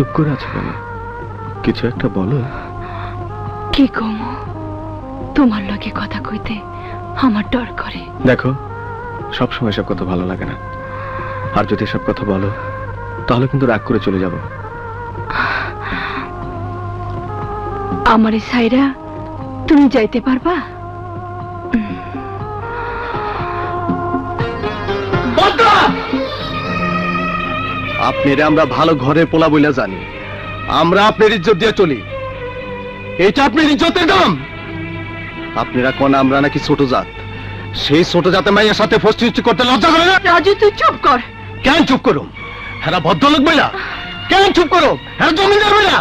চুপ করে আছো কেন? কিছু একটা বলো। কি কমো, তোমার লগে কথা কইতে আমার ডর করে। দেখো, সবসময় সব কথা ভালো লাগে না, আর যদি সব কথা বলো তাহলে কিন্তু রাগ করে চলে যাব। আমার এই সাইরা তুমি যাইতে পারবা? আপনারা আমরা ভালো ঘরে পোলা বইলা জানি, আমরা আপনার ইজ্জত দিয়ে চলি। এইটা আপনার ইজ্জতের দাম। আপনারা কোন আমরা নাকি ছোট জাত? সেই ছোট জাতে মাইয়ের সাথে ফষ্টি করতে লজ্জা করে না? রাজু তুই চুপ কর। কেন চুপ করো? হ্যাঁ ভদ্রলোক বইলা কেন চুপ করো? হ্যাঁ জমিদার বইলা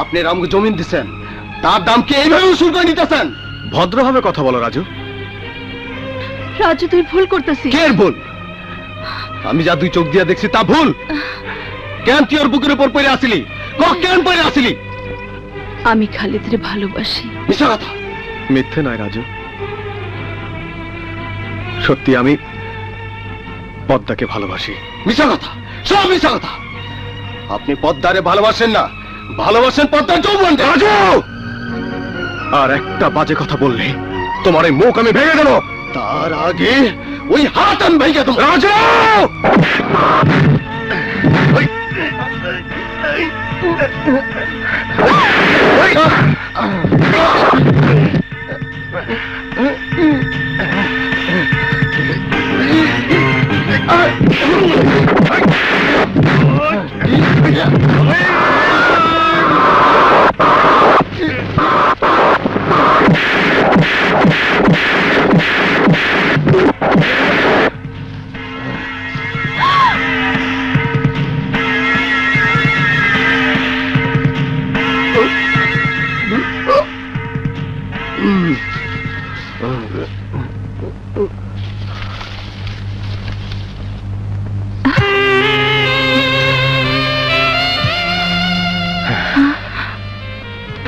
আপনি আমাকে জমিন দিচ্ছেন, তার দাম কি এইভাবে উসুল করে নিতেছেন? ভদ্রভাবে কথা বলো রাজু। রাজু তুই ভুল করতেছিস। কে ভুল? আমি যা দুই চোখ দিয়া দেখছি তা ভুল? কেন তুই ওর বুকের উপর পড়ে আসিলি? কেন পড়ে আসিলি? আমি খালিদরে ভালোবাসি। মিথ্যা কথা। মিথ্যে নয় রাজু, সত্যি আমি পদ্মাকে ভালোবাসি। মিথ্যা কথা, সব মিথ্যা কথা। আপনি পদ্মারে ভালোবাসেন না, ভালোবাসেন পদ্মার যৌবনকে। রাজু, আর একটা বাজে কথা বললে তোমার এই মুখ আমি ভেঙে দেবো। তার আগে ওই হাত আমি ভেঙে দেবো। রাজু,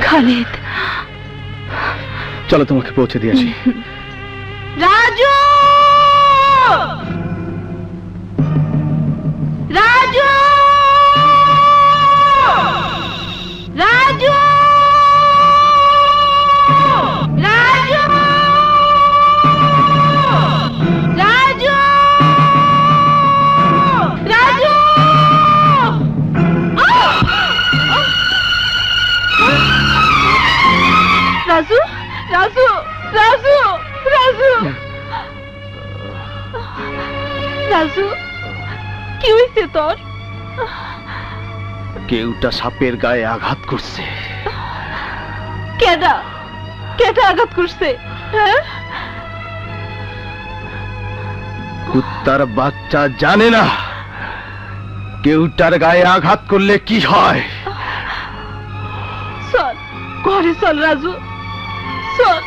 খালিদ, চলো তোমাকে পৌঁছে দিয়ে আসি। রাজু, রাজু, রাজু, রাজু, রাজু, রাজু। রাজু, রাজু, রাজু, রাজু, রাজু, কি হয়েছে তোর? কেউটা সাপের গায়ে আঘাত করছে। কেডা কেডা আঘাত করছে? হ্যাঁ, কুত্তার বাচ্চা জানে না কেউটার গায়ে আঘাত করলে কি হয়। চল ঘরে চল রাজু, চল।